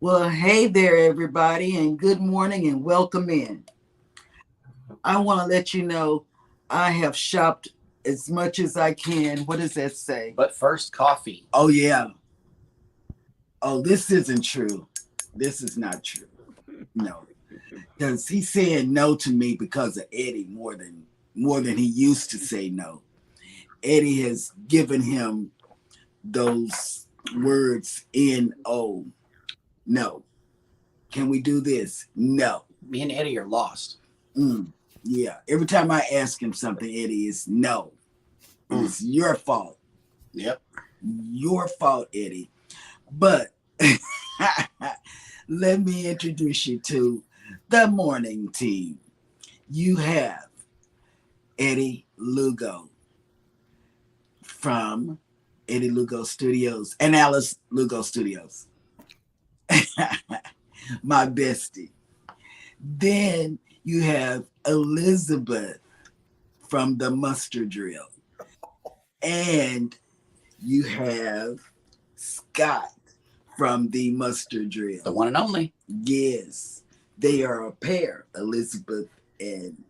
Well, hey there, everybody, and good morning and welcome in. I want to let you know I have shopped as much as I can. What does that say? But first, coffee. Oh, yeah. Oh, this isn't true. This is not true. No. Because he's saying no to me because of Eddie more than he used to say no. Eddie has given him those words N-O. No. Can we do this? No. Me and Eddie are lost. Yeah. Every time I ask him something, Eddie is no. It's your fault. Yep. Your fault, Eddie. But let me introduce you to the morning team. You have Eddie Lugo from Eddie Lugo Studios and Alice Lugo Studios. My bestie. Then you have Elizabeth from the Mustard Drill. And you have Scott from the Mustard Drill. The one and only. Yes. They are a pair, Elizabeth and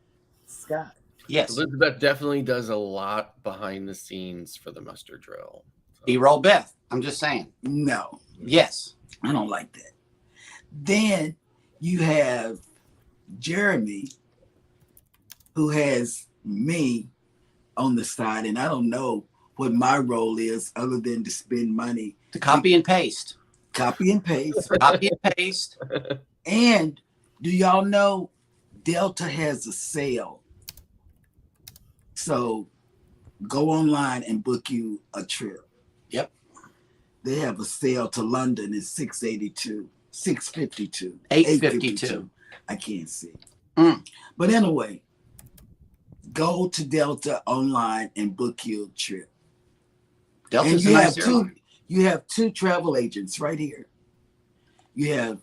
Scott. Yes. Elizabeth definitely does a lot behind the scenes for the Mustard Drill. So. B-roll Beth. I'm just saying. No. Yes. I don't like that. Then you have Jeremy, who has me on the side, and I don't know what my role is other than to spend money. To copy and paste. Copy and paste. Copy and paste. And do y'all know Delta has a sale? So go online and book you a trip. Yep. They have a sale to London. It's $652. $852. I can't see. But anyway, go to Delta online and book you a trip. Delta's and a nice airline. You have two travel agents right here. You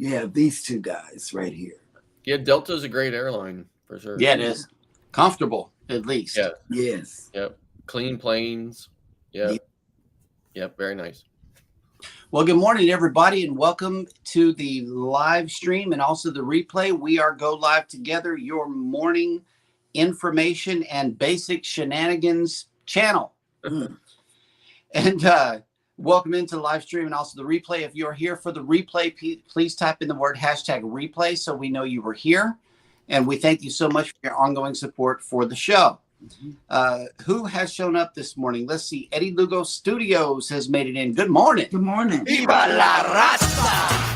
have these two guys right here. Yeah, Delta's a great airline for sure. Yeah, it is. Comfortable, at least. Yeah. Yes. Yep. Clean planes. Yep. Yep. Very nice. Well, good morning, everybody, and welcome to the live stream and also the replay. We are Go Live Together, your morning information and basic shenanigans channel. And welcome into the live stream and also the replay. If you're here for the replay, please type in the word #replay so we know you were here. And we thank you so much for your ongoing support for the show. Who has shown up this morning? Let's see. Eddie Lugo Studios has made it in. Good morning. Good morning. Viva la raza!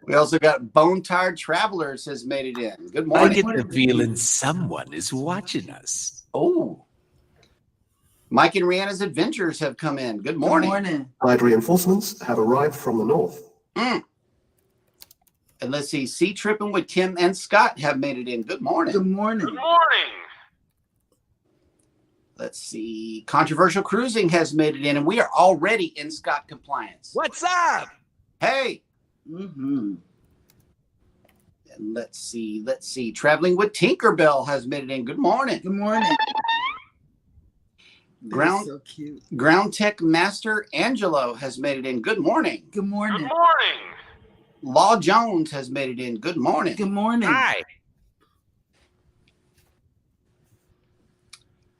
We also got Bone Tired Travelers has made it in. Good I morning. get the feeling someone is watching us. Oh. Mike and Rihanna's Adventures have come in. Good morning. Good morning. Allied reinforcements have arrived from the north. And let's see, Sea Tripping with Kim and Scott have made it in. Good morning. Good morning. Good morning. Let's see, Controversial Cruising has made it in, and we are already in Scott compliance. What's up? Hey. Mm-hmm. And let's see, Traveling with Tinkerbell has made it in. Good morning. Good morning. Ground, so cute. Ground Tech Master Angelo has made it in. Good morning. Good morning. Good morning. Law Jones has made it in. Good morning. Good morning. Hi.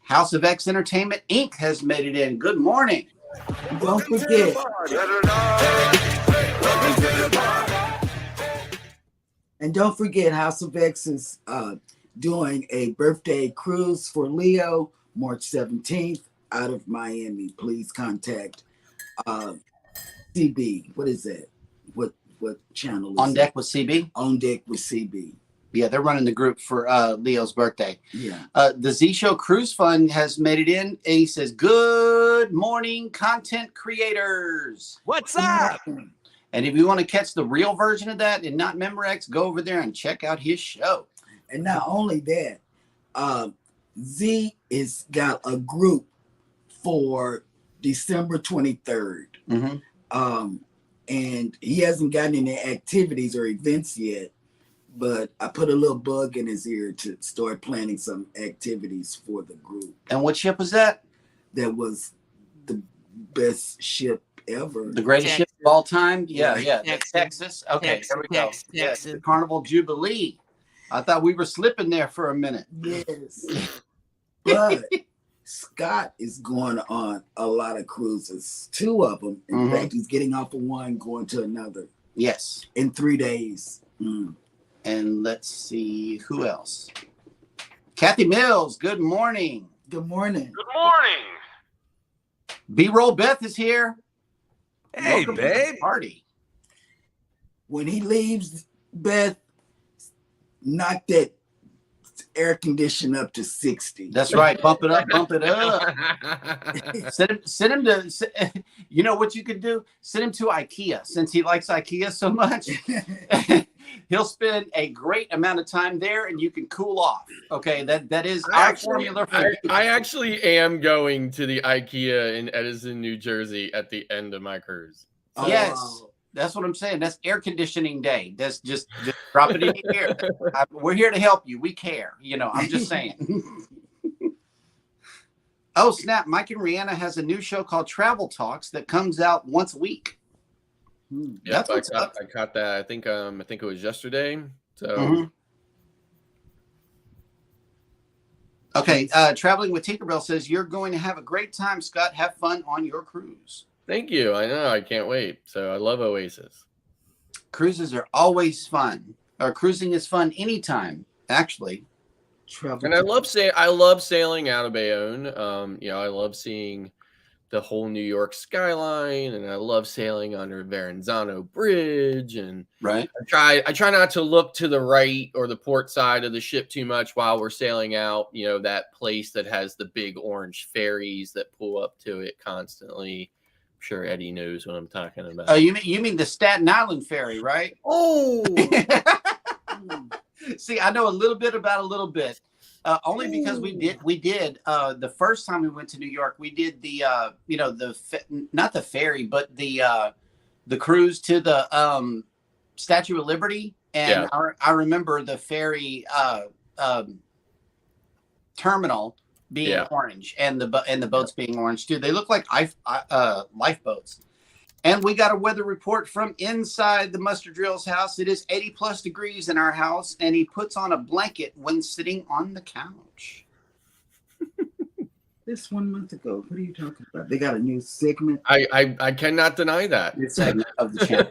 House of X Entertainment Inc. has made it in. Good morning. Don't forget. And don't forget, House of X is doing a birthday cruise for Leo, March 17th, out of Miami. Please contact CB. What is that? What channel is On it? Deck with CB. On Deck with CB. Yeah, they're running the group for Leo's birthday. Yeah. The Z Show Cruise Fund has made it in. And he says, good morning, content creators. What's up? And if you want to catch the real version of that and not Memorex, go over there and check out his show. And not only that, Z is got a group for December 23rd. And he hasn't gotten any activities or events yet, but I put a little bug in his ear to start planning some activities for the group. And what ship was that? That was the best ship ever. The greatest ship of all time? Yeah, Right. yeah. Texas. Okay, there we go. Yes, the Carnival Jubilee. I thought we were slipping there for a minute. Yes. But Scott is going on a lot of cruises, 2 of them. In fact, he's getting off of one, going to another. Yes. In 3 days. And let's see who else. Kathy Mills, good morning. Good morning. Good morning. B-Roll Beth is here. Hey, Welcome to the babe. party. When he leaves, Beth, knock that air condition up to 60. That's right. Bump it up, bump it up. Send him to, you know what you could do? Send him to IKEA, since he likes IKEA so much. He'll spend a great amount of time there, and you can cool off. Okay, that is our formula. I actually am going to the IKEA in Edison, New Jersey at the end of my cruise. Yes, that's what I'm saying. That's air conditioning day. That's just drop it in here. We're here to help you. We care. You know, I'm just saying. Oh, snap. Mike and Rihanna has a new show called Travel Talks that comes out once a week. Yep, I caught that. I think it was yesterday. So Okay, Traveling with Tinkerbell says you're going to have a great time, Scott. Have fun on your cruise. Thank you. I know. I can't wait. So I love Oasis. Cruises are always fun. Or cruising is fun anytime, actually. And I love sailing out of Bayonne. I love seeing the whole New York skyline, and I love sailing under Verrazano Bridge. And right, I try not to look to the right or the port side of the ship too much while we're sailing out. You know, that place that has the big orange ferries that pull up to it constantly. I'm sure Eddie knows what I'm talking about. Oh, you mean the Staten Island ferry, right? Oh, see, I know a little bit about a little bit. Only because we did the first time we went to New York, we did the not the ferry, but the cruise to the Statue of Liberty, and I remember the ferry terminal being orange, and the boats being orange too. They look like lifeboats. And we got a weather report from inside the Mustard Drill's house. It is 80+ degrees in our house, and he puts on a blanket when sitting on the couch. This 1 month ago. What are you talking about? They got a new segment. I cannot deny that. New segment of the channel.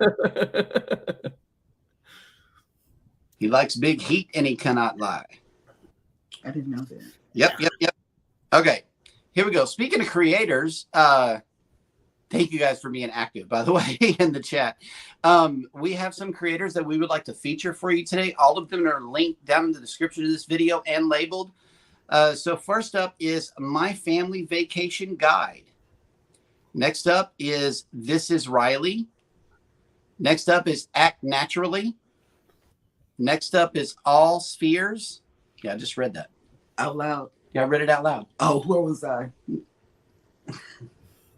He likes big heat, and he cannot lie. I didn't know that. Yep. Okay, here we go. Speaking of creators, thank you guys for being active, by the way, in the chat. We have some creators that we would like to feature for you today. All of them are linked down in the description of this video and labeled. So first up is My Family Vacation Guide. Next up is ThisIsRiley. Next up is Act Naturally. Next up is All Spheres. Yeah, I just read that. Out loud. Yeah, I read it out loud. Oh, where was I?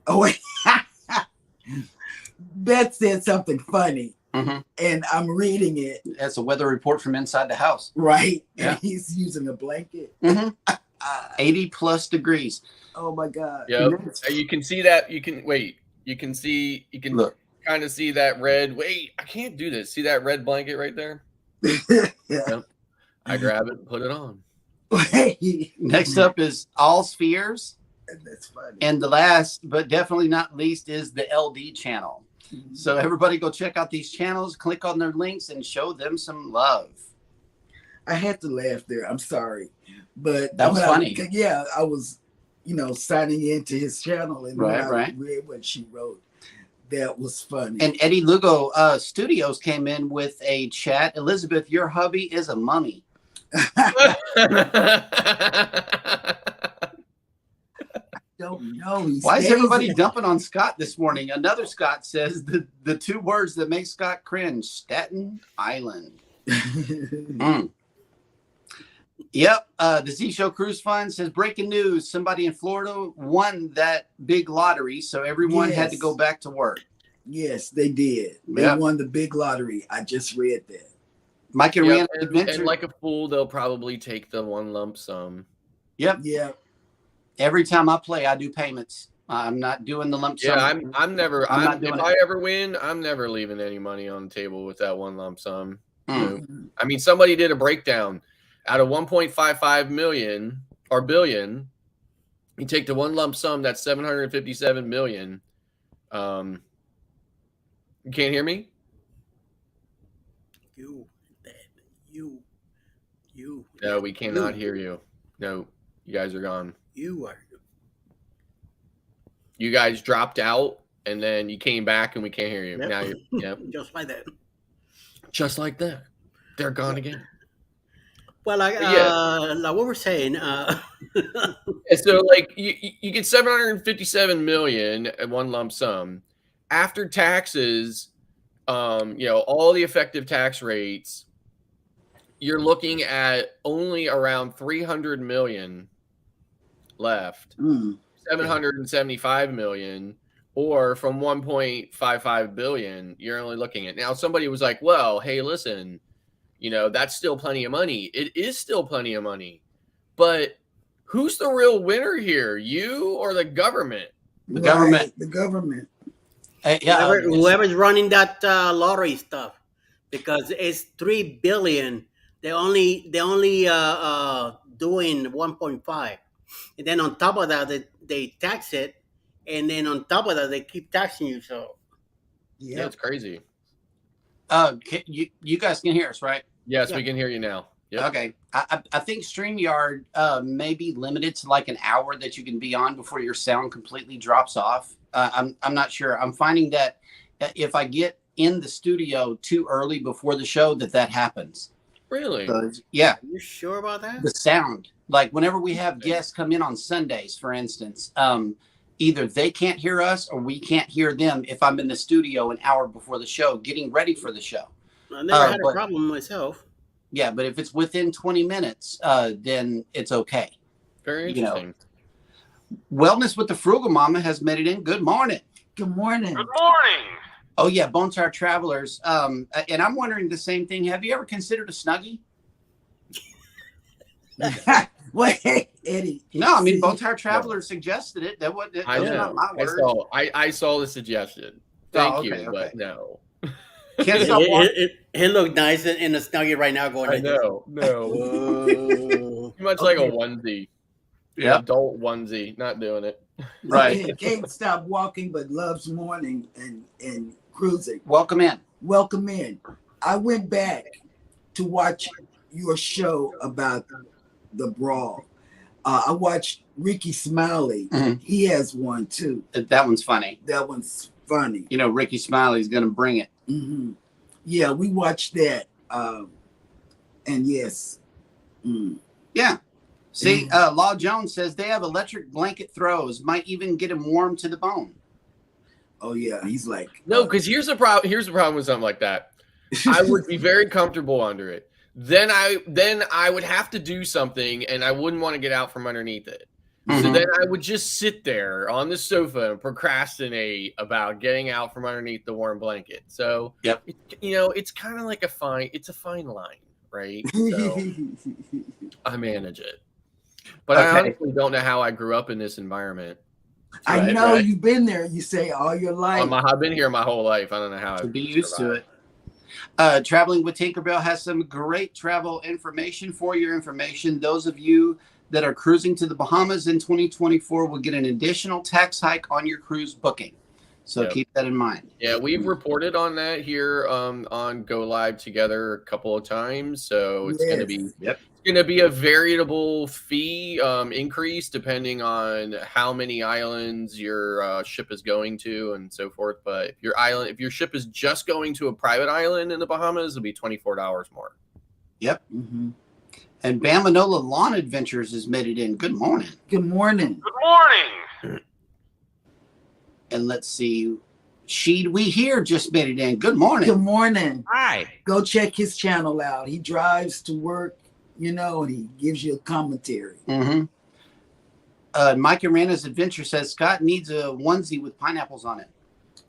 Oh, wait. Beth said something funny, and I'm reading it. That's a weather report from inside the house. Right. Yeah. And he's using a blanket. 80+ degrees. Oh, my God. Yeah. You can see that. You can Look. kind of see that red. Wait, I can't do this. See that red blanket right there? Yeah. Yep. I grab it and put it on. Wait. Next up is All Spheres. That's funny. And the last, but definitely not least, is the LD channel. So everybody go check out these channels, click on their links, and show them some love. I had to laugh there. I'm sorry. But that was funny. I was, signing into his channel, and right. I read what she wrote. That was funny. And Eddie Lugo Studios came in with a chat. Elizabeth, your hubby is a mummy. Don't know. Why is everybody dumping on Scott this morning? Another Scott says the 2 words that make Scott cringe: Staten Island. Yep. The Z Show Cruise Fund says breaking news: somebody in Florida won that big lottery, so everyone had to go back to work. Yes, they did. They won the big lottery. I just read that. Mike and Jan Adventures. And like a fool, they'll probably take the one lump sum. Yep. Yeah. Every time I play, I do payments. I'm not doing the lump sum. Yeah, I'm never. I'm not doing if it. I ever win, I'm never leaving any money on the table with that one lump sum. No. Mhm. I mean, somebody did a breakdown out of 1.55 million or billion. You take the one lump sum, that's 757 million. You can't hear me? You. No, we cannot hear you. No, you guys are gone. You are. You guys dropped out and then you came back and we can't hear you. Yep. Now you're, yep. Just like that. Just like that. They're gone again. Well, like what we're saying. And so like you get 757 million at one lump sum after taxes, all the effective tax rates, you're looking at only around 300 million left. 775 million, or from 1.55 billion, you're only looking at. Now somebody was like, well, hey, listen, that's still plenty of money. It is still plenty of money, but who's the real winner here, you or the government? The government. The government. Whoever's running that lottery stuff, because it's 3 billion. They only doing 1.5, and then on top of that, they tax it, and then on top of that, they keep taxing you. So Yeah, it's crazy. You guys can hear us, right? Yes, Yeah. we can hear you now. Yep. Okay. I think StreamYard may be limited to like an hour that you can be on before your sound completely drops off. I'm not sure. I'm finding that if I get in the studio too early before the show, that happens. Really? Yeah. are you sure about that? The sound, like whenever we have guests come in on Sundays, for instance, either they can't hear us or we can't hear them if I'm in the studio an hour before the show, getting ready for the show. I never had a problem myself. Yeah, but if it's within 20 minutes, then it's okay. Very interesting. Wellness with the Frugal Mama has made it in. Good morning. Good morning. Good morning. Oh, yeah, Bone Tire Travelers. And I'm wondering the same thing. Have you ever considered a Snuggie? Wait, Eddie. No, I mean, Bone Tire Travelers suggested it. That was not my word. I saw the suggestion. Thank okay, you, okay. but no. Can't stop walking. It looked nice in a Snuggie right now. Going. I know. No. Whoa. Too much like a onesie. Yeah. Adult onesie. Not doing it. Right. Can't stop walking, but loves morning and cruising. Welcome in. Welcome in. I went back to watch your show about the brawl. I watched Ricky Smiley. Mhm. He has one too. That one's funny. That one's funny. Ricky Smiley's going to bring it. Mm-hmm. Yeah, we watched that. And yes. Mm. Yeah. See, Law Jones says they have electric blanket throws, might even get him warm to the bone. Oh yeah, he's like No, because here's the problem. Here's the problem with something like that. I would be very comfortable under it. Then I would have to do something, and I wouldn't want to get out from underneath it. So Mhm. then I would just sit there on the sofa and procrastinate about getting out from underneath the warm blanket. So, Yep. It's kind of like a fine line, right? So I manage it. But I Okay. honestly don't know how I grew up in this environment. I Right, know right. you've been there. You say all your life. I've been here my whole life. I don't know how To I be used to it. Traveling with Tinkerbell has some great travel information. For your information, those of you that are cruising to the Bahamas in 2024 will get an additional tax hike on your cruise booking. So Yep. keep that in mind. Yeah, we've reported on that here on Go Live Together a couple of times. So it's going to be a variable fee increase depending on how many islands your ship is going to and so forth. But if your ship is just going to a private island in the Bahamas, it'll be $24 more. Yep. Mm-hmm. And Bamanola Lawn Adventures has made it in. Good morning. Good morning. Good morning. And let's see. She'd We Here just made it in. Good morning. Good morning. Hi. Go check his channel out. He drives to work, and he gives you a commentary. Mm-hmm. Mike Arena's Adventure says Scott needs a onesie with pineapples on it.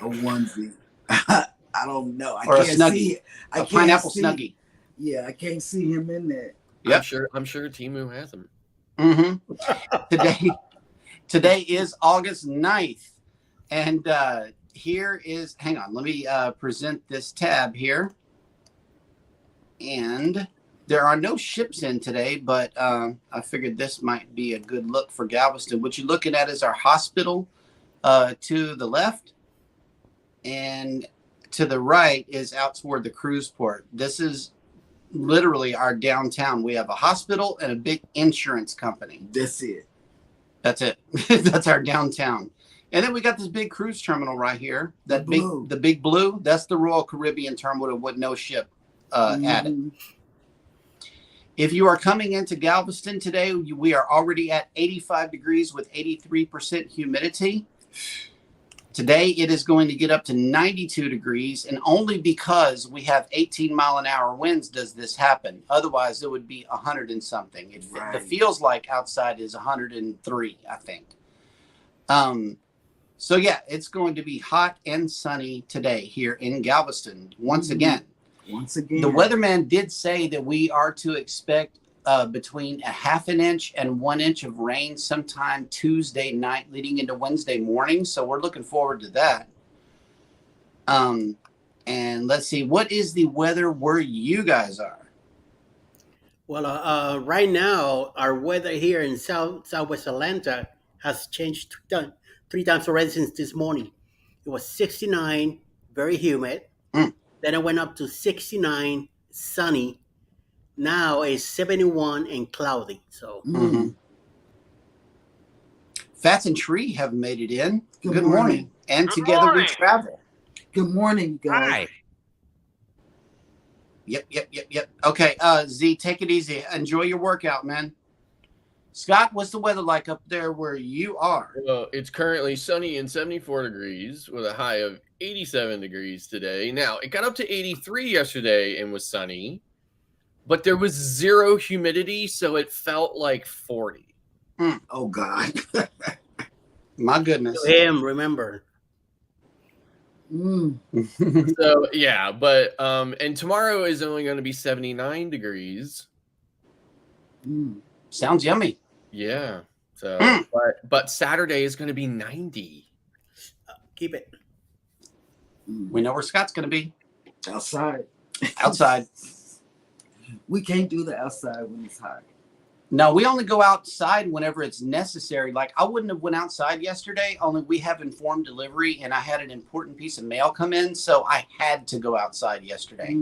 A onesie. I don't know. I Or a can't snuggie. see it. I A can't pineapple see- snuggie. Yeah, I can't see him in there. Yep. I'm sure Timu has them. Mm-hmm. Today is August 9th. And here is, hang on, let me present this tab here. And there are no ships in today, but I figured this might be a good look for Galveston. What you're looking at is our hospital to the left. And to the right is out toward the cruise port. This is literally our downtown. We have a hospital and a big insurance company. That's it. That's it. That's our downtown. And then we got this big cruise terminal right here. The big blue. That's the Royal Caribbean terminal with no ship added. If you are coming into Galveston today, we are already at 85 degrees with 83% humidity. Today, it is going to get up to 92 degrees, and only because we have 18-mile-an-hour winds does this happen. Otherwise, it would be 100 and something. It feels like outside is 103, I think. So, yeah, it's going to be hot and sunny today here in Galveston once again. The weatherman did say that we are to expect between a half an inch and 1 inch of rain sometime Tuesday night leading into Wednesday morning. So we're looking forward to that. And let's see, what is the weather where you guys are? Well, right now, our weather here in Southwest Atlanta has changed three times already since this morning. It was 69, very humid. Then it went up to 69, sunny. Now it's 71 and cloudy. So, Fats and Tree have made it in. Good morning. And Good together morning. we travel. Good morning, guys. Hi. Yep. Okay, Z, take it easy. Enjoy your workout, man. Scott, what's the weather like up there where you are? Well, it's currently sunny and 74 degrees with a high of 87 degrees today. Now, it got up to 83 yesterday and was sunny, but there was zero humidity, so it felt like 40. Oh, God. My goodness. to him, remember. So, yeah, but, and tomorrow is only going to be 79 degrees. Sounds yummy. Yeah. So, but Saturday is going to be 90. Keep it. We know where Scott's going to be. Outside. Outside. We can't do the outside when it's hot. No, we only go outside whenever it's necessary. Like, I wouldn't have went outside yesterday, only we have informed delivery, and I had an important piece of mail come in, so I had to go outside yesterday.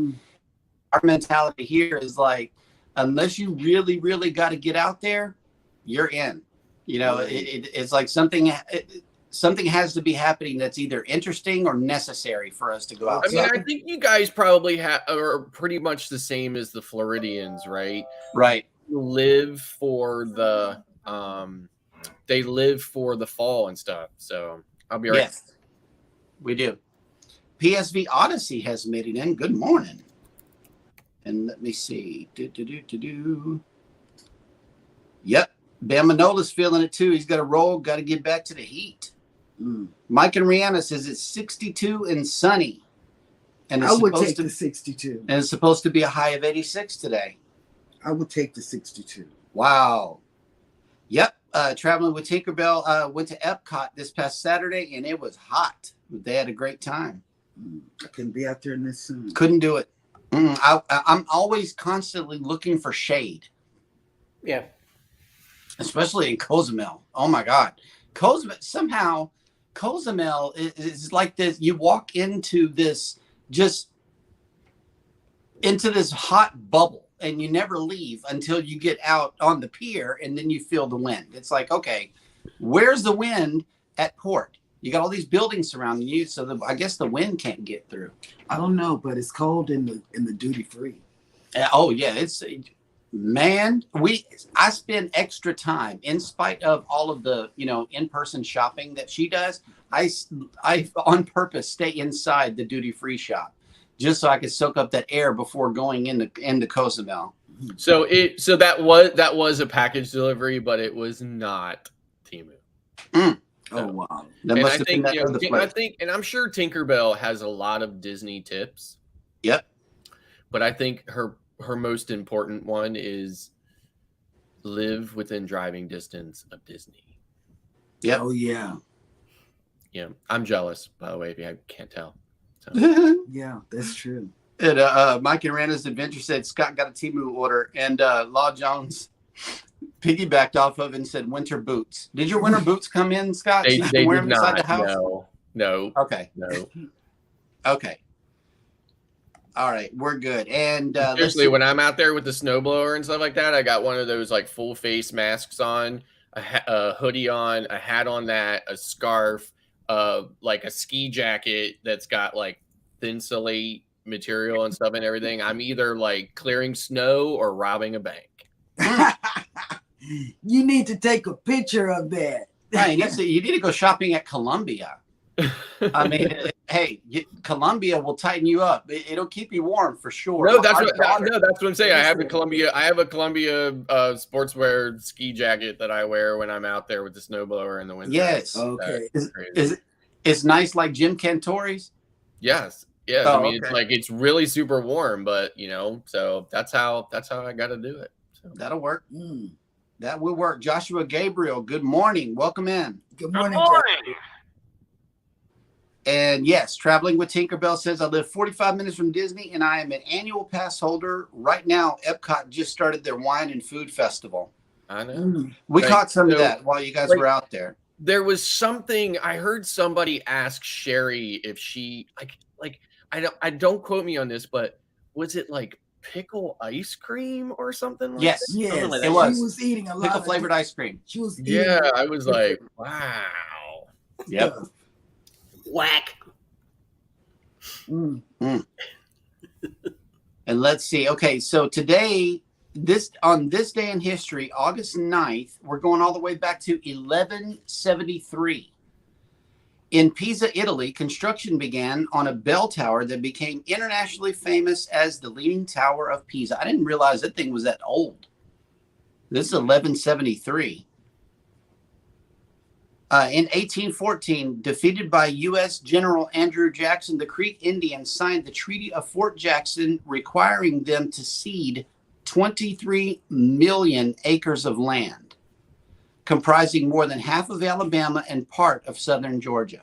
Our mentality here is like, unless you really, really got to get out there, you're in. You know, it's like something has to be happening that's either interesting or necessary for us to go outside. I mean, I think you guys probably are pretty much the same as the Floridians, right? Right. Live for the they live for the fall and stuff. So I'll be right. Yes, we do. PSV Odyssey has made it in. Good morning. And let me see. Yep. Bam Manola's feeling it too. He's got to roll. Got to get back to the heat. Mike and Rihanna says it's 62 and sunny. And I would take the 62. And it's supposed to be a high of 86 today. I would take the 62. Wow. Yep. Traveling with Tinkerbell, went to Epcot this past Saturday, and it was hot. They had a great time. I couldn't be out there in this sun. Couldn't do it. I'm always constantly looking for shade. Yeah. Especially in Cozumel. Oh, my God. Somehow, Cozumel is like this. You walk into this hot bubble, and you never leave until you get out on the pier, and then you feel the wind. It's like, okay, where's the wind at port? You got all these buildings surrounding you, so I guess the wind can't get through. I don't know, but it's cold in the duty free. Oh yeah, I spend extra time in spite of all of the in-person shopping that she does. I on purpose stay inside the duty free shop just so I could soak up that air before going into Cozumel. So that was a package delivery, but it was not Temu. Oh wow! I think, and I'm sure Tinkerbell has a lot of Disney tips. Yep. But I think her most important one is live within driving distance of Disney. Yep. Oh yeah. Yeah, I'm jealous, by the way, if you can't tell. So. Yeah, that's true. And Mike and J&S Adventures said Scott got a Temu order, and Law Jones piggybacked off of it and said winter boots. Did your winter boots come in, Scott? They So you can wear did them inside not. the house? No. Okay. No. Okay. All right, we're good. And Especially when I'm out there with the snowblower and stuff like that, I got one of those like full face masks on, a hoodie on, a hat on that, a scarf, like a ski jacket that's got like thinsulate material and stuff and everything. I'm either like clearing snow or robbing a bank. You need to take a picture of that. Right, you need to go shopping at Columbia. I mean, hey, Columbia will tighten you up. It'll keep you warm for sure. No, that's what I'm saying. I have a Columbia sportswear ski jacket that I wear when I'm out there with the snowblower in the winter. Yes. Okay. Is nice like Jim Cantori's? Yes. Yes. Oh, I mean, okay. it's really super warm, but so that's how I got to do it. So. That'll work. That will work. Joshua Gabriel, good morning. Welcome in. Good morning. And yes, Traveling with Tinkerbell says, I live 45 minutes from Disney and I am an annual pass holder. Right now, Epcot just started their wine and food festival. I know. We caught some of that while you guys were out there. There was something I heard somebody ask Sherry if she like I don't quote me on this, but was it like pickle ice cream or something like yes. that? Yes, like it was. She was eating a lot Pickle of flavored ice cream. She was eating Yeah, I was like, wow. Yep. Whack. And let's see. Okay, so today, on this day in history, August 9th, we're going all the way back to 1173. In Pisa, Italy, construction began on a bell tower that became internationally famous as the Leaning Tower of Pisa. I didn't realize that thing was that old. This is 1173. In 1814, defeated by U.S. General Andrew Jackson, the Creek Indians signed the Treaty of Fort Jackson, requiring them to cede 23 million acres of land, comprising more than half of Alabama and part of southern Georgia.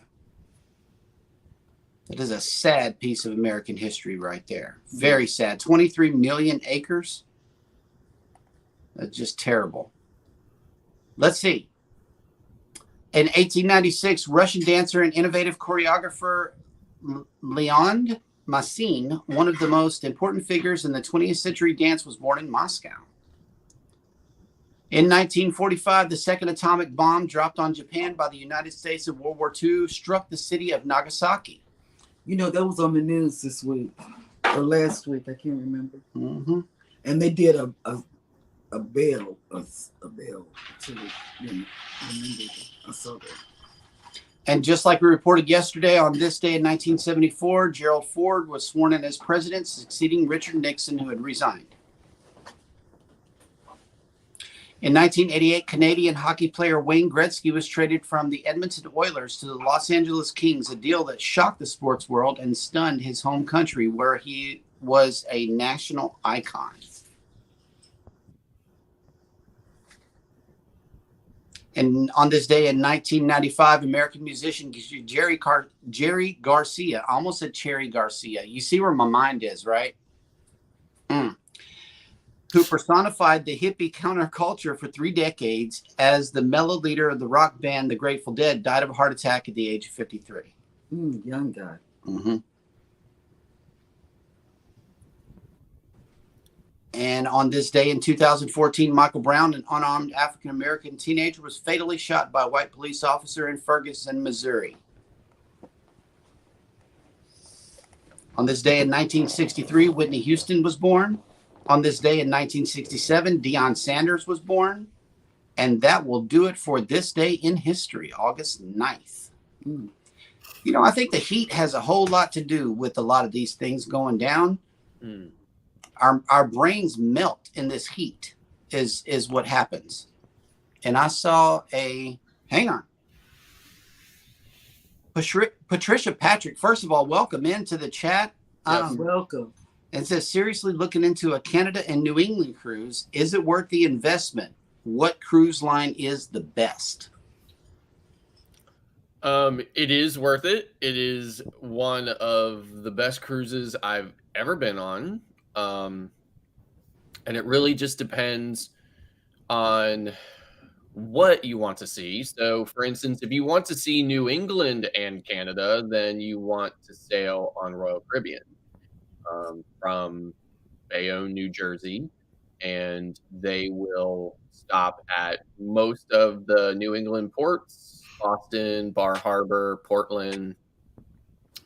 That is a sad piece of American history right there. Very sad. 23 million acres. That's just terrible. Let's see. In 1896, Russian dancer and innovative choreographer Leonid Massin, one of the most important figures in the 20th century dance, was born in Moscow. In 1945, the second atomic bomb dropped on Japan by the United States in World War II struck the city of Nagasaki. You know, that was on the news this week or last week. I can't remember. Mm-hmm. And they did a bell to remember. I saw that. And just like we reported yesterday, on this day in 1974, Gerald Ford was sworn in as president, succeeding Richard Nixon, who had resigned. In 1988, Canadian hockey player Wayne Gretzky was traded from the Edmonton Oilers to the Los Angeles Kings, a deal that shocked the sports world and stunned his home country, where he was a national icon. And on this day in 1995, American musician Jerry Garcia, I almost said Cherry Garcia. You see where my mind is, right? Who personified the hippie counterculture for 3 decades as the mellow leader of the rock band The Grateful Dead, died of a heart attack at the age of 53. Young guy. Mm-hmm. And on this day in 2014, Michael Brown, an unarmed African-American teenager, was fatally shot by a white police officer in Ferguson, Missouri. On this day in 1963, Whitney Houston was born. On this day in 1967, Deion Sanders was born. And that will do it for this day in history, August 9th. You know, I think the heat has a whole lot to do with a lot of these things going down. Our brains melt in this heat is what happens. And I saw hang on. Patricia Patrick, first of all, welcome into the chat. Welcome. And says, seriously looking into a Canada and New England cruise. Is it worth the investment? What cruise line is the best? It is worth it. It is one of the best cruises I've ever been on. And it really just depends on what you want to see. So, for instance, if you want to see New England and Canada, then you want to sail on Royal Caribbean from Bayonne, New Jersey, and they will stop at most of the New England ports, Boston, Bar Harbor, Portland,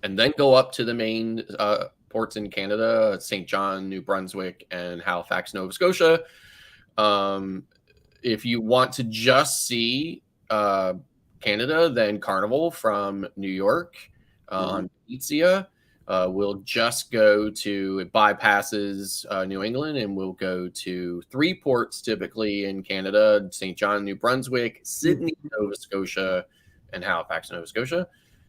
and then go up to the main ports in Canada, St. John, New Brunswick, and Halifax, Nova Scotia. If you want to just see Canada, then Carnival from New York on Venezia will just go to, it bypasses New England, and we'll go to 3 ports typically in Canada: St. John, New Brunswick, Sydney, Nova Scotia, and Halifax, Nova Scotia.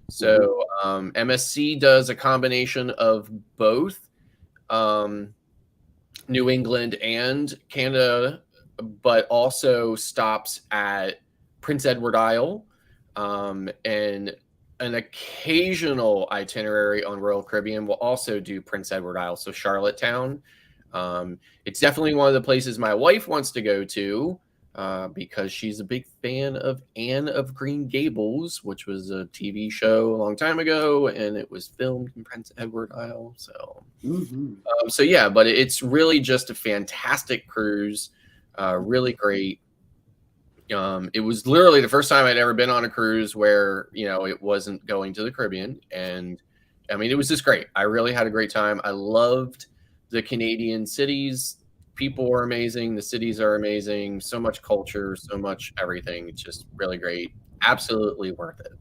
So MSC does a combination of both New England and Canada, but also stops at Prince Edward Isle, and an occasional itinerary on Royal Caribbean will also do Prince Edward Isle, so Charlottetown. It's definitely one of the places my wife wants to go to because she's a big fan of Anne of Green Gables, which was a TV show a long time ago, and it was filmed in Prince Edward Isle. So, so yeah, but it's really just a fantastic cruise. Really great. It was literally the first time I'd ever been on a cruise where, it wasn't going to the Caribbean. And I mean, it was just great. I really had a great time. I loved the Canadian cities. People were amazing. The cities are amazing. So much culture, so much everything. It's just really great. Absolutely worth it.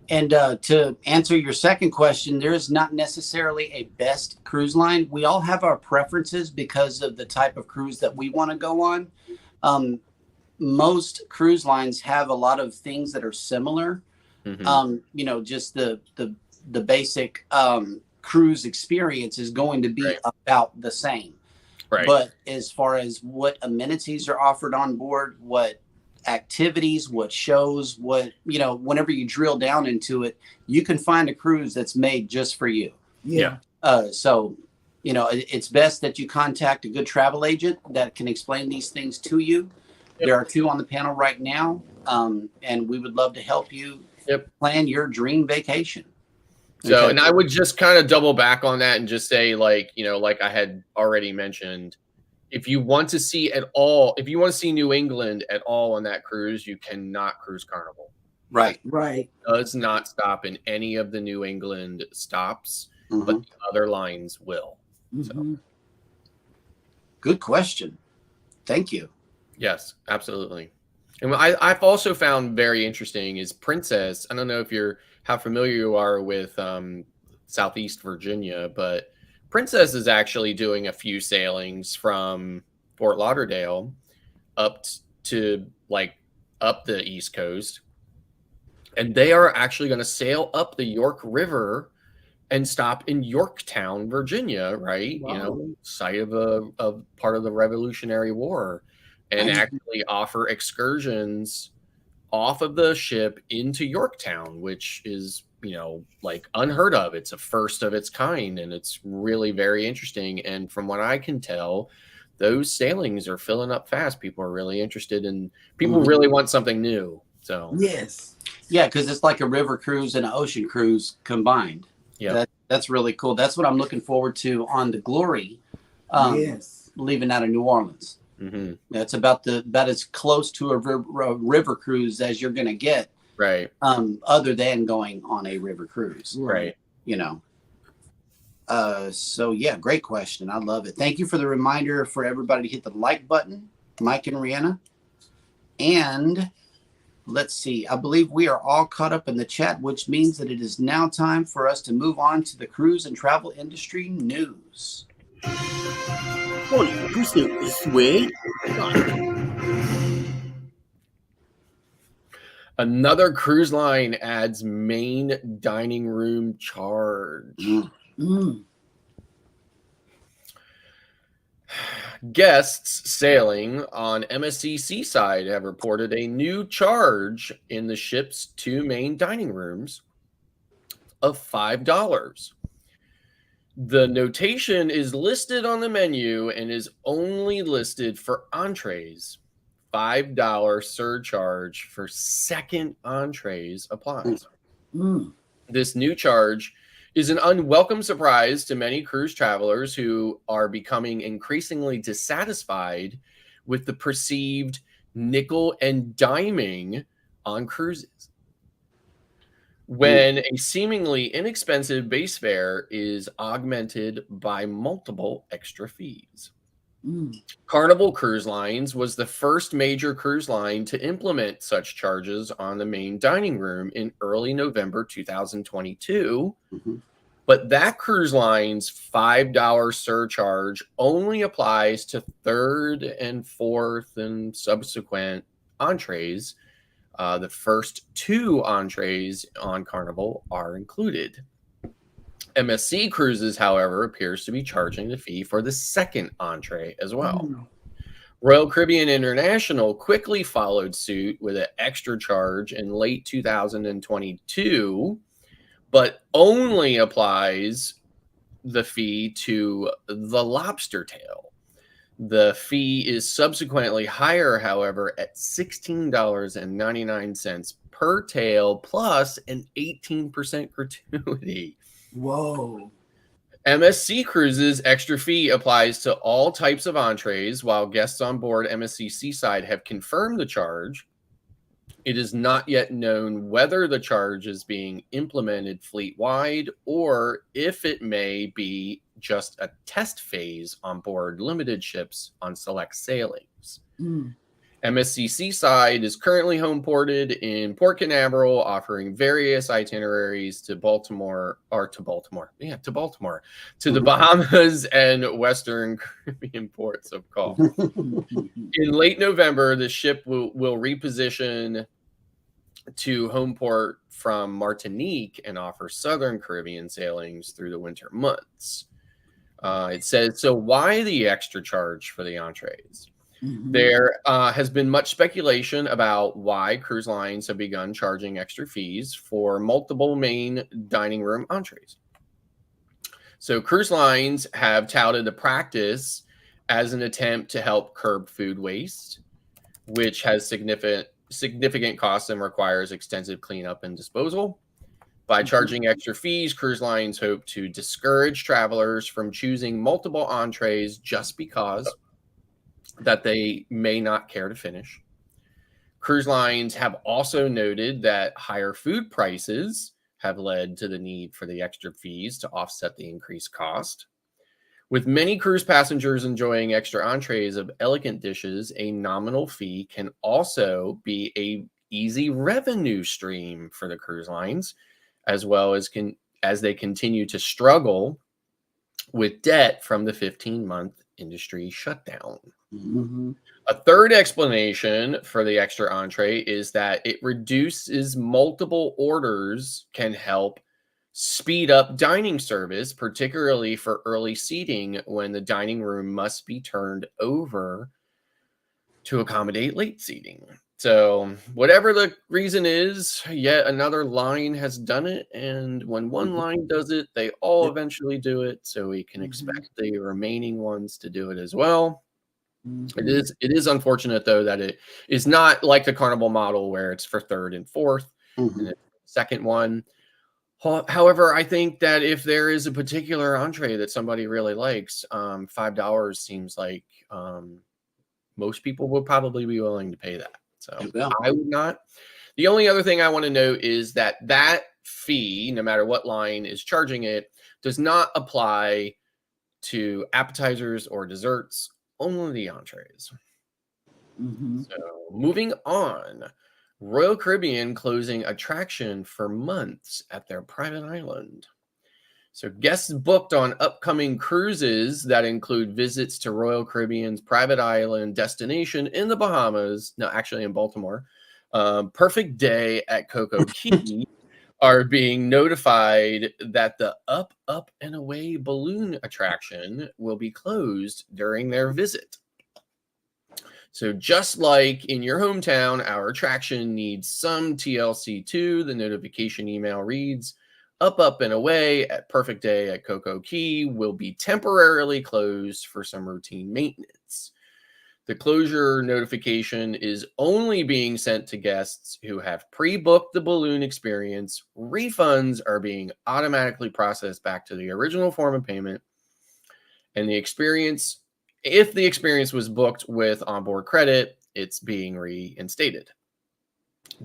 And to answer your second question, there is not necessarily a best cruise line. We all have our preferences because of the type of cruise that we want to go on. Most cruise lines have a lot of things that are similar. Just the basic cruise experience is going to be about the same. Right. But as far as what amenities are offered on board, what activities, what shows, whenever you drill down into it, you can find a cruise that's made just for you. Yeah. So, it's best that you contact a good travel agent that can explain these things to you. There are 2 on the panel right now, and we would love to help you plan your dream vacation. So, and I would just kind of double back on that and just say, like I had already mentioned, if you want to see New England at all on that cruise, you cannot cruise Carnival. Right. It does not stop in any of the New England stops, but the other lines will. So. Good question. Thank you. Yes, absolutely. And I've also found very interesting is Princess. I don't know how familiar you are with Southeast Virginia, but Princess is actually doing a few sailings from Fort Lauderdale up to up the East Coast. And they are actually going to sail up the York River and stop in Yorktown, Virginia, right? Wow. Site of a part of the Revolutionary War, and actually offer excursions off of the ship into Yorktown, which is, unheard of. It's a first of its kind, and it's really very interesting. And from what I can tell, those sailings are filling up fast. People are really interested, and people really want something new. So yes. Yeah, because it's like a river cruise and an ocean cruise combined. Yeah, that's really cool. That's what I'm looking forward to on the Glory. Leaving out of New Orleans. That's about as close to a river cruise as you're going to get. Right. Other than going on a river cruise. Right. So yeah, great question. I love it. Thank you for the reminder for everybody to hit the like button, Mike and Rihanna. And let's see, I believe we are all caught up in the chat, which means that it is now time for us to move on to the cruise and travel industry news. Morning, cruise news this way. Another cruise line adds main dining room charge. Guests sailing on MSC Seaside have reported a new charge in the ship's 2 main dining rooms of $5. The notation is listed on the menu and is only listed for entrees. $5 surcharge for second entrees applies. This new charge is an unwelcome surprise to many cruise travelers who are becoming increasingly dissatisfied with the perceived nickel and diming on cruises. When a seemingly inexpensive base fare is augmented by multiple extra fees. Carnival Cruise Lines was the first major cruise line to implement such charges on the main dining room in early November 2022. But that cruise line's $5 surcharge only applies to third and fourth and subsequent entrees. The first 2 entrees on Carnival are included. MSC Cruises, however, appears to be charging the fee for the second entree as well. Royal Caribbean International quickly followed suit with an extra charge in late 2022, but only applies the fee to the lobster tail. The fee is subsequently higher, however, at $16.99 per tail plus an 18% gratuity. Whoa. MSC Cruises extra fee applies to all types of entrees, while guests on board MSC Seaside have confirmed the charge. It is not yet known whether the charge is being implemented fleet-wide or if it may be just a test phase on board limited ships on select sailings. MSC Seaside is currently home ported in Port Canaveral, offering various itineraries to Baltimore, to the Bahamas and Western Caribbean ports of call. In late November, the ship will reposition to home port from Martinique and offer Southern Caribbean sailings through the winter months. It says, so why the extra charge for the entrees? There has been much speculation about why cruise lines have begun charging extra fees for multiple main dining room entrees. So cruise lines have touted the practice as an attempt to help curb food waste, which has significant costs and requires extensive cleanup and disposal. By charging extra fees, cruise lines hope to discourage travelers from choosing multiple entrees just because that they may not care to finish. Cruise lines have also noted that higher food prices have led to the need for the extra fees to offset the increased cost. With many cruise passengers enjoying extra entrees of elegant dishes, a nominal fee can also be an easy revenue stream for the cruise lines, as well as they continue to struggle with debt from the 15-month industry shutdown. A third explanation for the extra entree is that it reduces multiple orders, can help speed up dining service, particularly for early seating when the dining room must be turned over to accommodate late seating. So whatever the reason is, yet another line has done it. And when one line does it, they all eventually do it. So we can expect the remaining ones to do it as well. It is unfortunate, though, that it is not like the Carnival model where it's for third and fourth and the second one. However, I think that if there is a particular entree that somebody really likes, $5 seems like most people would probably be willing to pay that. So I would not. The only other thing I want to note is that that fee, no matter what line is charging it, does not apply to appetizers or desserts, only the entrees. So moving on, Royal Caribbean closing attraction for months at their private island. So guests booked on upcoming cruises that include visits to Royal Caribbean's private island destination in the Bahamas, no, actually in Baltimore, Perfect Day at Coco Key, are being notified that the Up, Up, and Away balloon attraction will be closed during their visit. So just like in your hometown, our attraction needs some TLC too. The notification email reads, Up, Up, and Away at Perfect Day at Coco Key will be temporarily closed for some routine maintenance. The closure notification is only being sent to guests who have pre-booked the balloon experience. Refunds are being automatically processed back to the original form of payment. And the experience, if the experience was booked with onboard credit, it's being reinstated.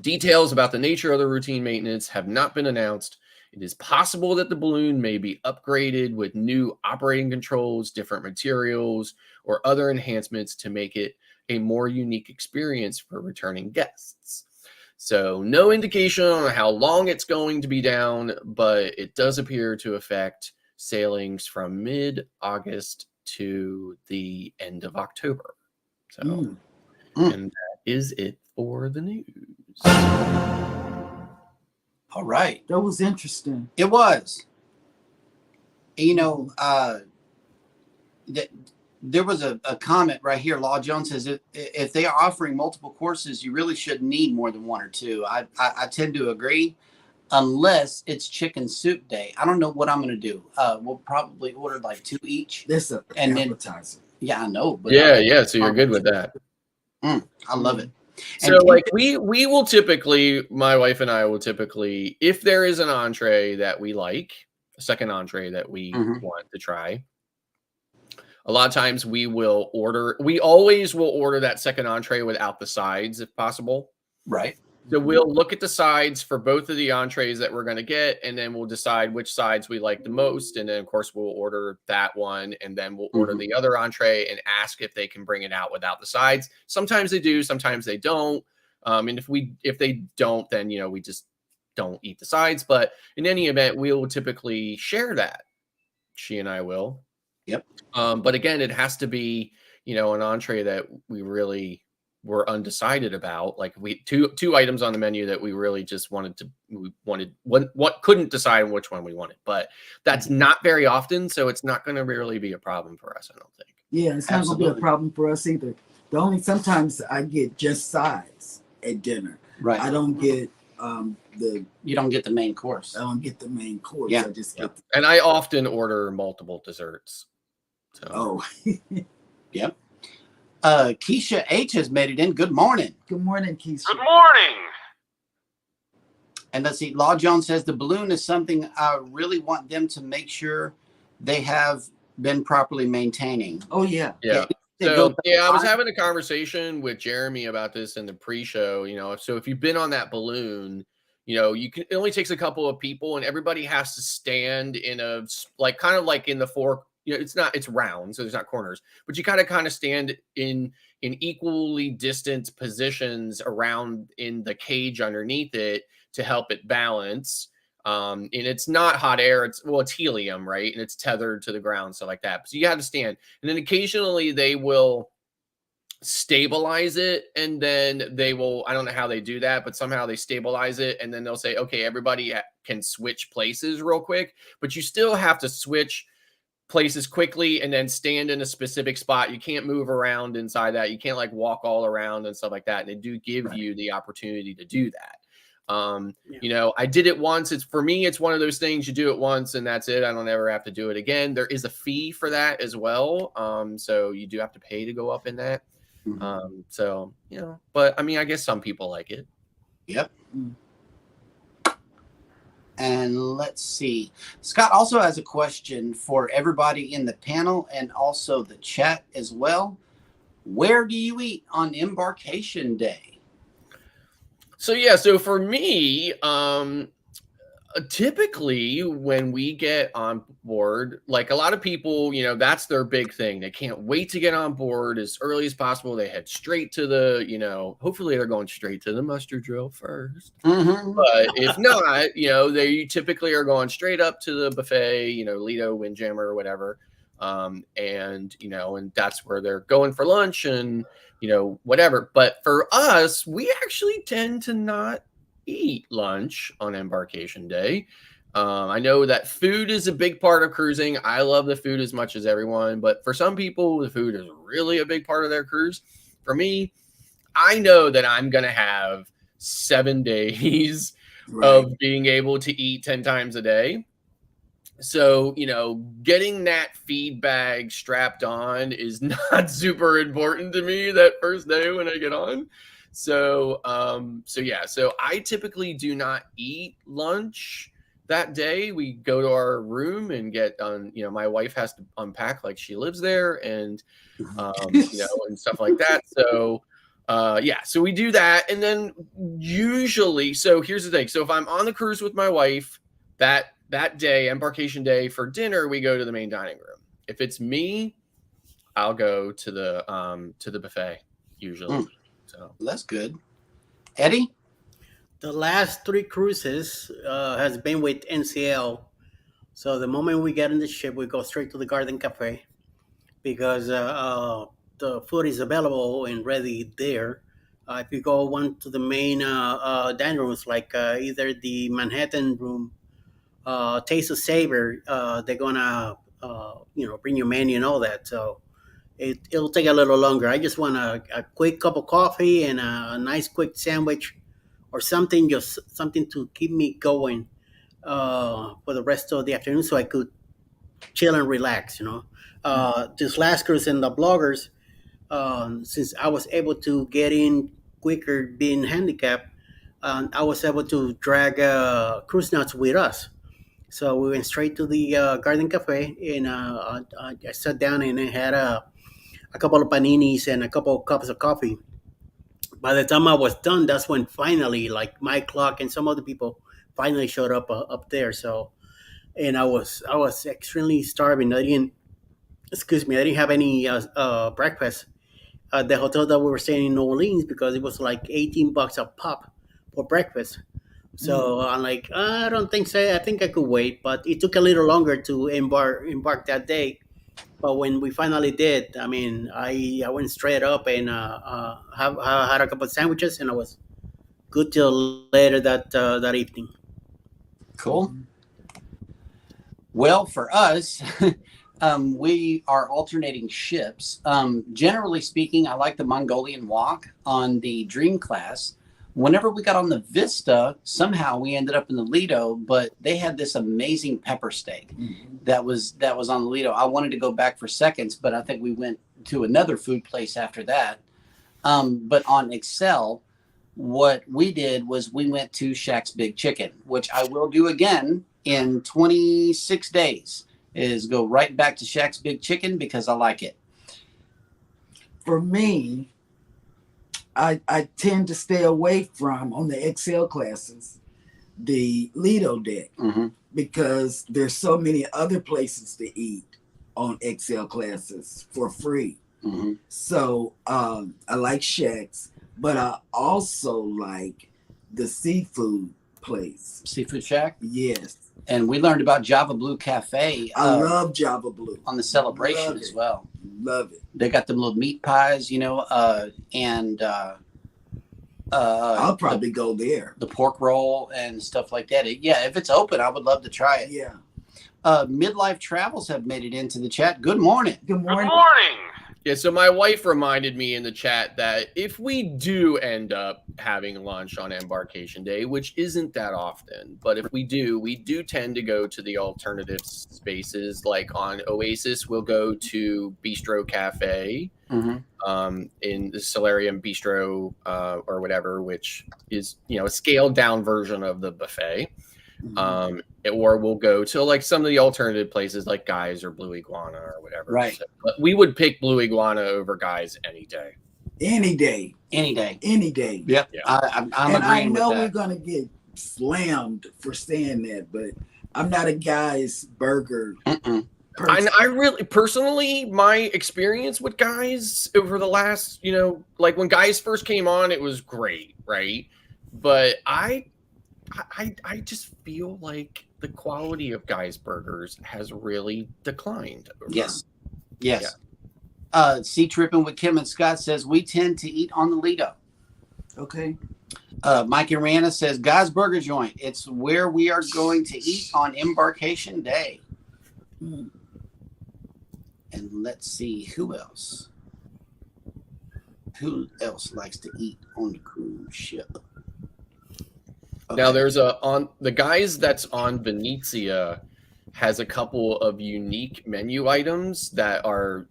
Details about the nature of the routine maintenance have not been announced. It is possible that the balloon may be upgraded with new operating controls, different materials, or other enhancements to make it a more unique experience for returning guests. So no indication on how long it's going to be down, but it does appear to affect sailings from mid-August to the end of October. So, and that is it for the news. All right. That was interesting. It was. You know, there was a comment right here. Law Jones says if they are offering multiple courses, you really shouldn't need more than one or two. I tend to agree, unless it's chicken soup day. I don't know what I'm going to do. We'll probably order like 2 each. This is an appetizer. Yeah, I know. But yeah. So you're good with that. I love it. So like we will typically, my wife and I will typically, if there is an entree that we like, a second entree that we want to try, a lot of times we always will order that second entree without the sides if possible. Right. So we'll look at the sides for both of the entrees that we're going to get, and then we'll decide which sides we like the most. And then, of course, we'll order that one, and then we'll order the other entree and ask if they can bring it out without the sides. Sometimes they do, sometimes they don't. And if they don't, then, you know, we just don't eat the sides. But in any event, we will typically share that. She and I will. Yep. But again, it has to be, you know, an entree that we really were undecided about. Like two items on the menu that we really just couldn't decide which one we wanted. But that's not very often, so it's not going to really be a problem for us, I don't think. Yeah, it's not going to be a problem for us either. Sometimes I get just sides at dinner. Right. I don't get you don't get the main course. I don't get the main course. Yeah. I just get and I often order multiple desserts. So. Yep. Keisha H has made it in. Good morning. Good morning, Keisha. Good morning. And let's see. Law Jones says the balloon is something I really want them to make sure they have been properly maintaining. Oh yeah. Yeah. So I was having a conversation with Jeremy about this in the pre-show. You know, so if you've been on that balloon, you know, it only takes a couple of people, and everybody has to stand in a kind of like in the four. You know, it's round, so there's not corners, but you kind of stand in equally distant positions around in the cage underneath it to help it balance. And it's not hot air, it's helium, right? And it's tethered to the ground, so like that. So you have to stand, and then occasionally they will stabilize it, and then they will, I don't know how they do that, but somehow they stabilize it, and then they'll say, okay, everybody can switch places real quick, but you still have to switch places quickly and then stand in a specific spot. You can't move around inside that. You can't like walk all around and stuff like that. And they do give you the opportunity to do that. You know, I did it once. For me, it's one of those things you do it once and that's it. I don't ever have to do it again. There is a fee for that as well. So you do have to pay to go up in that. So, you know, but I mean, I guess some people like it. Yep. And let's see. Scott also has a question for everybody in the panel and also the chat as well. Where do you eat on embarkation day? So, yeah, so for me, typically when we get on board, like a lot of people, you know, that's their big thing. They can't wait to get on board as early as possible. They head straight to the, you know, hopefully they're going straight to the muster drill first. But if not, you know, they typically are going straight up to the buffet, you know, Lido, Windjammer, or whatever. And, you know, and that's where they're going for lunch and, you know, whatever. But for us, we actually tend to not eat lunch on embarkation day. I know that food is a big part of cruising. I love the food as much as everyone, but for some people, the food is really a big part of their cruise. For me, I know that I'm going to have 7 days of being able to eat 10 times a day. So, getting that feed bag strapped on is not super important to me that first day when I get on. So I typically do not eat lunch that day. We go to our room and get on, my wife has to unpack like she lives there and, and stuff like that. So, so we do that. And then usually, so here's the thing. So if I'm on the cruise with my wife, that day, embarkation day, for dinner, we go to the main dining room. If it's me, I'll go to the buffet usually. So that's good. Eddie? The last 3 cruises has been with NCL. So the moment we get in the ship, we go straight to the Garden Cafe because the food is available and ready there. If you go one to the main dining rooms, like either the Manhattan room, Taste of Savor, they're gonna bring you menu and all that. So it'll take a little longer. I just want a quick cup of coffee and a nice quick sandwich or something, just something to keep me going for the rest of the afternoon, so I could chill and relax. This last cruise in the bloggers, since I was able to get in quicker being handicapped, I was able to drag cruise nuts with us. So we went straight to the Garden Cafe, and I sat down and I had a couple of paninis and a couple of cups of coffee. By the time I was done, that's when finally, like my clock and some other people finally showed up there. So, and I was extremely starving. I didn't have any breakfast at the hotel that we were staying in New Orleans because it was like $18 a pop for breakfast. So I'm like, I don't think so. I think I could wait, but it took a little longer to embark that day. But when we finally did, I mean, I went straight up and I had a couple of sandwiches, and I was good till later that evening. Cool. Well, for us, we are alternating ships. Generally speaking, I like the Mongolian walk on the Dream class. Whenever we got on the Vista, somehow we ended up in the Lido, but they had this amazing pepper steak that was on the Lido. I wanted to go back for seconds, but I think we went to another food place after that. But on Excel, what we did was we went to Shaq's Big Chicken, which I will do again in 26 days, is go right back to Shaq's Big Chicken because I like it. For me, I tend to stay away from, on the XL classes, the Lido deck, because there's so many other places to eat on XL classes for free. So I like Shaq's, but I also like the seafood place. Seafood Shack? Yes. And we learned about Java Blue Cafe. I love Java Blue. On the Celebration as well. Love it. They got them little meat pies, I'll probably go there. The pork roll and stuff like that. If it's open, I would love to try it. Yeah. Midlife Travels have made it into the chat. Good morning. Good morning. Good morning. Yeah, so my wife reminded me in the chat that if we do end up having lunch on embarkation day, which isn't that often, but if we do tend to go to the alternative spaces. Like on Oasis, we'll go to Bistro Cafe in the Solarium Bistro or whatever, which is, a scaled down version of the buffet. Or we'll go to like some of the alternative places like Guys or Blue Iguana or whatever. Right. So, but we would pick Blue Iguana over Guys any day. Any day. Any day. Any day. Yep. Yeah. I'm and I agreeing know with that. we're going to get slammed for saying that, but I'm not a Guy's burger person. I really, personally, my experience with Guys over the last, like when Guys first came on, it was great, right? But I just feel like the quality of Guy's burgers has really declined. Yes. Sea Tripping with Kim and Scott says we tend to eat on the Lido. Okay. Mike and Rihanna says, Guy's Burger Joint. It's where we are going to eat on embarkation day. And let's see who else. Who else likes to eat on the cruise ship? Okay. Now there's on the guys that's on Venezia has a couple of unique menu items that are,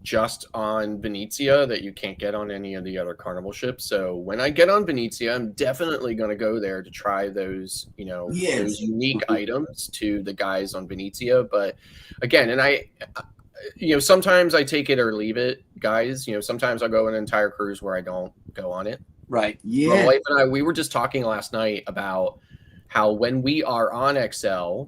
just on Venezia that you can't get on any of the other Carnival ships. So when I get on Venezia, I'm definitely going to go there to try those, those unique items to the guys on Venezia. But again, and I sometimes I take it or leave it, guys. Sometimes I'll go an entire cruise where I don't go on it. Right. Yeah. My wife and I, we were just talking last night about how when we are on XL,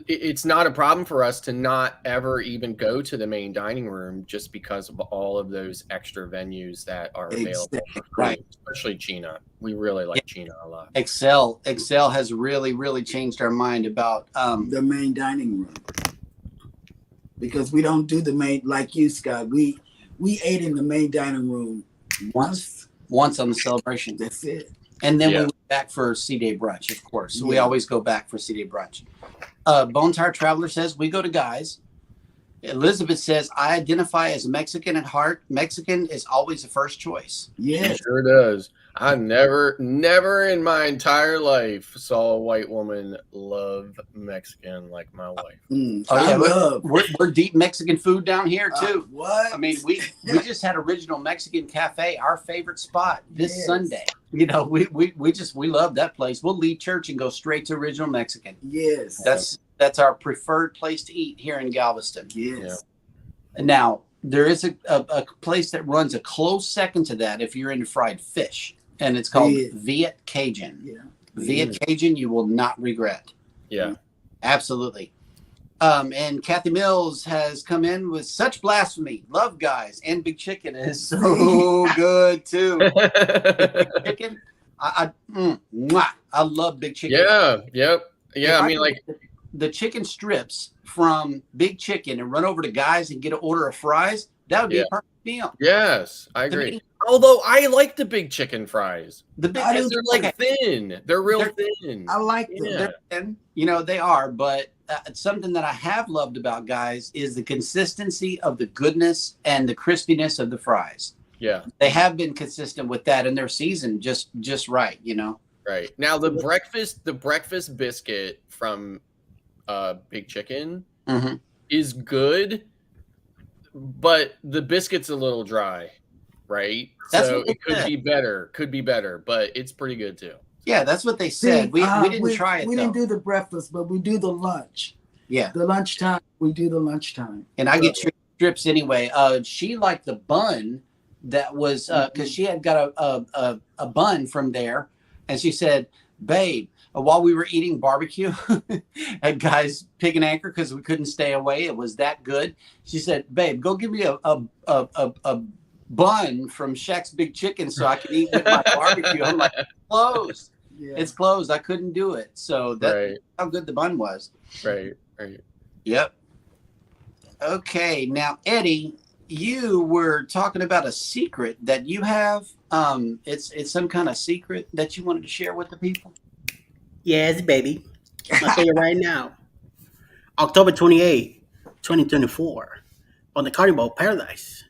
it's not a problem for us to not ever even go to the main dining room just because of all of those extra venues that are available. Right. Especially Gina. We really like Gina a lot. Excel has really, really changed our mind about the main dining room. Because we don't do the main, like you, Scott. We ate in the main dining room once on the celebration. That's it. And then we went back for C-Day brunch, of course. So we always go back for C-Day brunch. Bone Tire Traveler says, we go to guys. Elizabeth says, I identify as Mexican at heart. Mexican is always the first choice. Yes. It sure does. I never in my entire life saw a white woman love Mexican like my wife. We're deep Mexican food down here too. What? I mean, we just had Original Mexican Cafe, our favorite spot this Sunday. We love that place. We'll leave church and go straight to Original Mexican. Yes. That's our preferred place to eat here in Galveston. Yes. Yeah. Now, there is a place that runs a close second to that if you're into fried fish, and it's called Viet Cajun. Yeah. Viet Cajun, you will not regret. Yeah. Absolutely. And Kathy Mills has come in with such blasphemy. Love guys, and Big Chicken is so good too. Big Chicken, I love Big Chicken. Yeah. Yep. Yeah. I mean, like the chicken strips from Big Chicken and run over to guys and get an order of fries. That would be a perfect meal. Yes, I agree. Although I like the big chicken fries. The big they're like thin. They're real thin. I like them. They're thin. They are. But something that I have loved about guys is the consistency of the goodness and the crispiness of the fries. Yeah, they have been consistent with that, and they're seasoned just right. Right now, the breakfast biscuit from Big Chicken is good, but the biscuit's a little dry, right? So it could be better, but it's pretty good too. Yeah, that's what they said. We didn't try it. We didn't do the breakfast, but we do the lunch. Yeah, the lunchtime. We do the lunchtime, and I get strips anyway. She liked the bun that was because she had got a bun from there, and she said, "Babe." While we were eating barbecue at Guys Pig and Anchor because we couldn't stay away, it was that good. She said, "Babe, go give me a bun from Shaq's Big Chicken so I can eat with my barbecue." I'm like, "Closed. Yeah. It's closed. I couldn't do it." So that's how good the bun was. Right. Yep. Okay, now Eddie, you were talking about a secret that you have. It's some kind of secret that you wanted to share with the people. Yes, baby. I'll tell you right now. October 28, 2024, on the Carnival Paradise,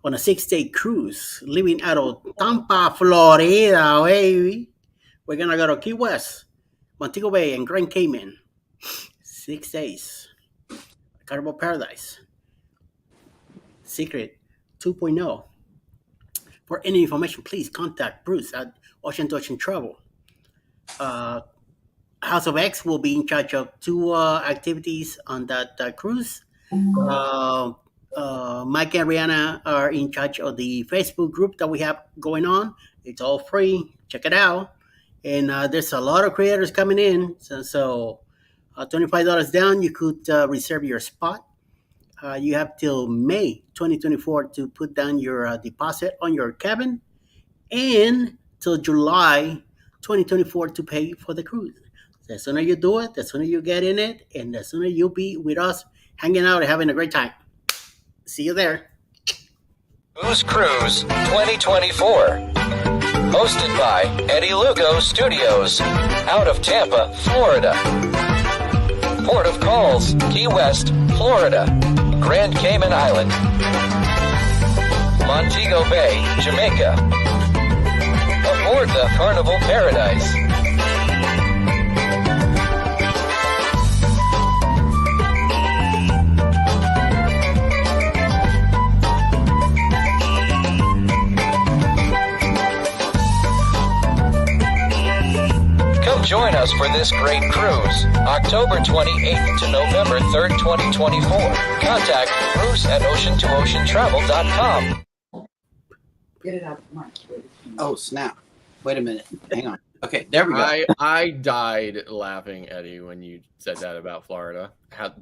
on a 6-day cruise, leaving out of Tampa, Florida, baby. We're going to go to Key West, Montego Bay, and Grand Cayman. 6 days. Carnival Paradise. Secret 2.0. For any information, please contact Bruce at Ocean to Ocean Travel. House of X will be in charge of 2 activities on that cruise. Mike and Rihanna are in charge of the Facebook group that we have going on. It's all free. Check it out. And there's a lot of creators coming in. So $25 down, you could reserve your spot. You have till May 2024 to put down your deposit on your cabin, and till July 2024 to pay for the cruise. The sooner you do it, the sooner you get in it, and the sooner you'll be with us hanging out and having a great time. See you there. Booze Cruise 2024. Hosted by Eddie Lugo Studios, out of Tampa, Florida. Port of Calls, Key West, Florida. Grand Cayman Island. Montego Bay, Jamaica. Aboard the Carnival Paradise. Come join us for this great cruise, October 28th to November 3rd, 2024. Contact Bruce at ocean2oceantravel.com. Get it out, Mark. Oh, snap. Wait a minute. Hang on. Okay, there we go. I died laughing, Eddie, when you said that about Florida.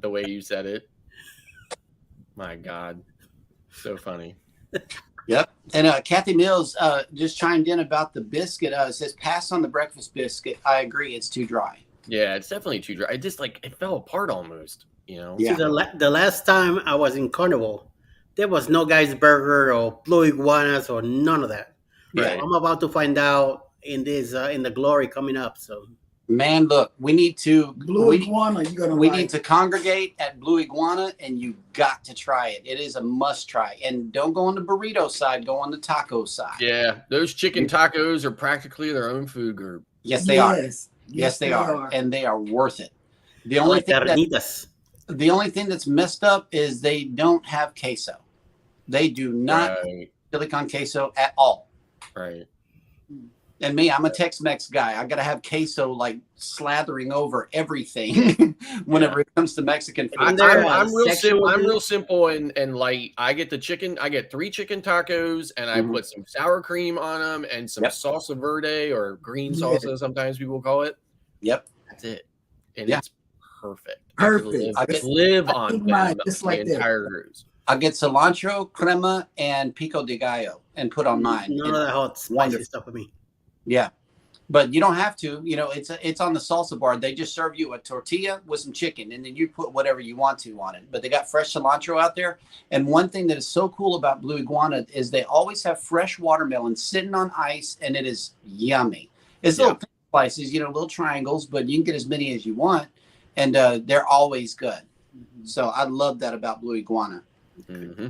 The way you said it. My God. So funny. Yep. And Kathy Mills just chimed in about the biscuit. It says, pass on the breakfast biscuit. I agree. It's too dry. Yeah, it's definitely too dry. It just it fell apart almost, Yeah. See, the last time I was in Carnival, there was no Guy's Burger or Blue Iguanas or none of that. Right. I'm about to find out in this in the glory coming up. So, man, look, we need to Iguana. You gonna? We need to congregate at Blue Iguana, and you got to try it. It is a must try. And don't go on the burrito side. Go on the taco side. Yeah, those chicken tacos are practically their own food group. Yes, they are. Yes, they are, and they are worth it. The only thing that's messed up is they don't have queso. They do not have chili con queso at all. Right. And me, I'm a Tex-Mex guy. I got to have queso slathering over everything whenever it comes to Mexican food. I'm real simple and light. I get the chicken. I get 3 chicken tacos, and I put some sour cream on them and some salsa verde or green salsa. Sometimes people call it. Yep, that's it, and it's perfect. Perfect. I could live on them the entire cruise. I get cilantro, crema, and pico de gallo, and put on mine. None of that hot spicy stuff with me. Yeah, but you don't have to. You know, it's on the salsa bar. They just serve you a tortilla with some chicken, and then you put whatever you want to on it. But they got fresh cilantro out there. And one thing that is so cool about Blue Iguana is they always have fresh watermelon sitting on ice, and it is yummy. It's little slices, little triangles, but you can get as many as you want, and they're always good. So I love that about Blue Iguana. Mm-hmm.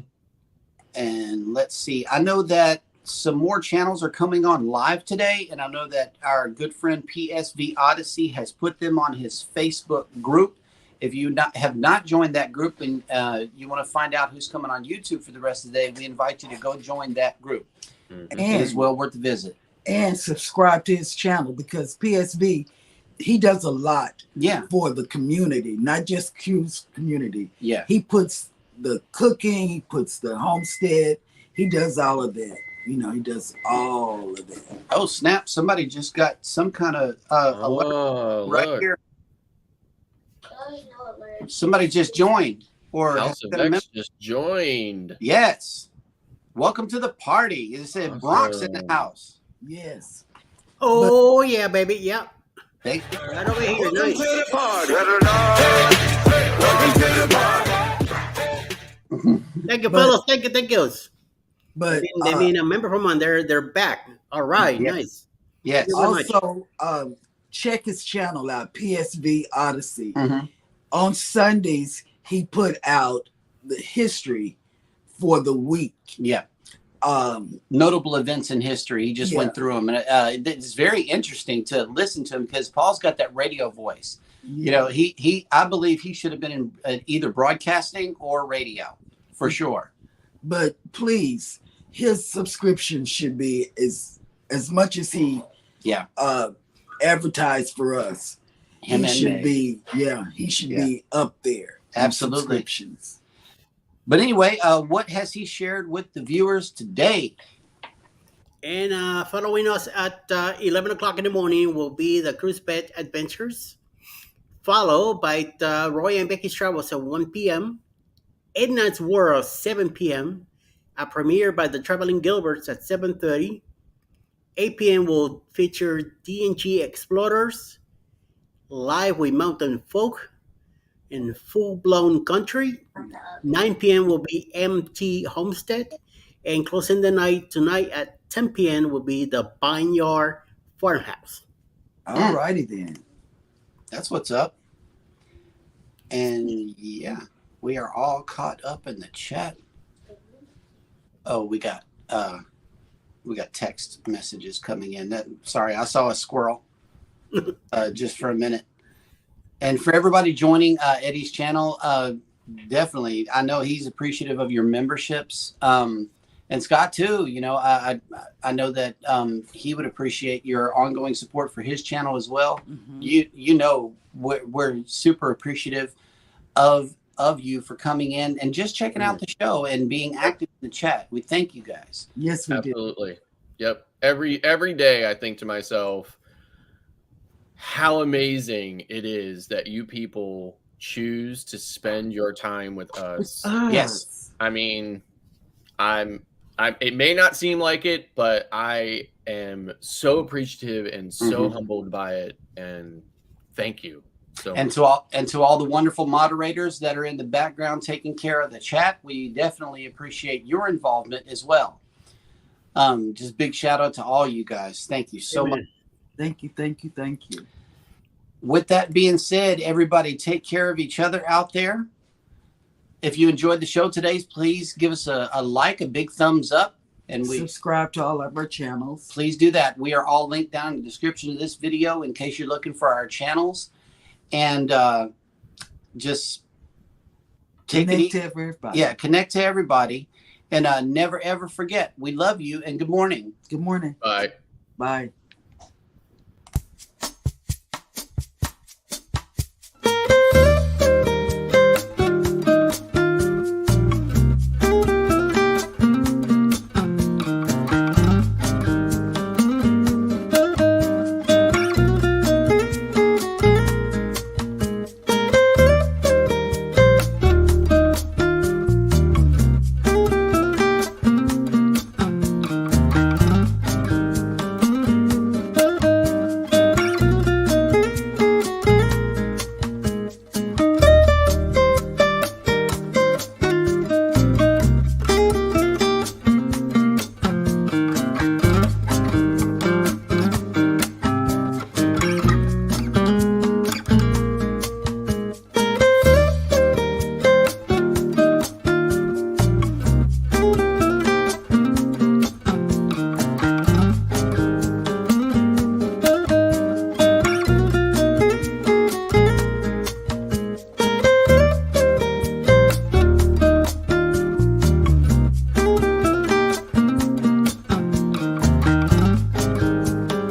And let's see. I know that some more channels are coming on live today, and I know that our good friend PSV Odyssey has put them on his Facebook group. If you have not joined that group and you want to find out who's coming on YouTube for the rest of the day, we invite you to go join that group. And it is well worth the visit. And subscribe to his channel, because PSV, he does a lot for the community, not just Q's community. Yeah. He puts the cooking, he puts the homestead, he does all of that. He does all of that. Oh, snap. Somebody just got some kind of right here. Somebody just joined. Or House of X just joined. Yes. Welcome to the party. It said Bronx in the house. Yes. Oh, yeah, baby. Yeah. Thank you. Right over here. Welcome Nice. to the party. Welcome to the party. Thank you, fellas. Thank you. But they mean a member from on they're back. All right, nice. Yes. Also, check his channel out, PSV Odyssey. On Sundays, he put out the history for the week. Yeah. Notable events in history. He just went through them, and it's very interesting to listen to him because Paul's got that radio voice. I believe he should have been in either broadcasting or radio for sure. But please, his subscription should be as much as he advertised for us. He should be up there. Absolutely. But anyway, what has he shared with the viewers today? And following us at 11 o'clock in the morning will be the Cruise Pet Adventures, followed by Roy and Becky's Travels at 1 p.m., Edna's World 7 p.m., a premiere by the Traveling Gilberts at 7:30. 8 p.m. will feature D&G Explorers, Live with Mountain Folk, in Full Blown Country. 9 p.m. will be MT Homestead, And closing the night tonight at 10 p.m. will be the Vineyard Farmhouse. All righty then. That's what's up. And yeah, we are all caught up in the chat. Oh, we got text messages coming in. Sorry, I saw a squirrel just for a minute. And for everybody joining Eddie's channel, definitely, I know he's appreciative of your memberships. And Scott too, you know, I know that he would appreciate your ongoing support for his channel as well. Mm-hmm. You know, we're super appreciative of you for coming in and just checking out the show and being active in the chat. We thank you guys. Yes, we do. Absolutely. Yep. Every day I think to myself, how amazing it is that you people choose to spend your time with us. Yes. I mean, it may not seem like it, but I am so appreciative and so humbled by it. And thank you. So and to all the wonderful moderators that are in the background taking care of the chat, we definitely appreciate your involvement as well. Just big shout out to all you guys. Thank you so much. Thank you, thank you, thank you. With that being said, everybody take care of each other out there. If you enjoyed the show today, please give us a like, a big thumbs up, and subscribe to all of our channels. Please do that. We are all linked down in the description of this video in case you're looking for our channels. And just connect to everybody. Yeah, connect to everybody. And never, ever forget, we love you and good morning. Good morning. Bye. Bye.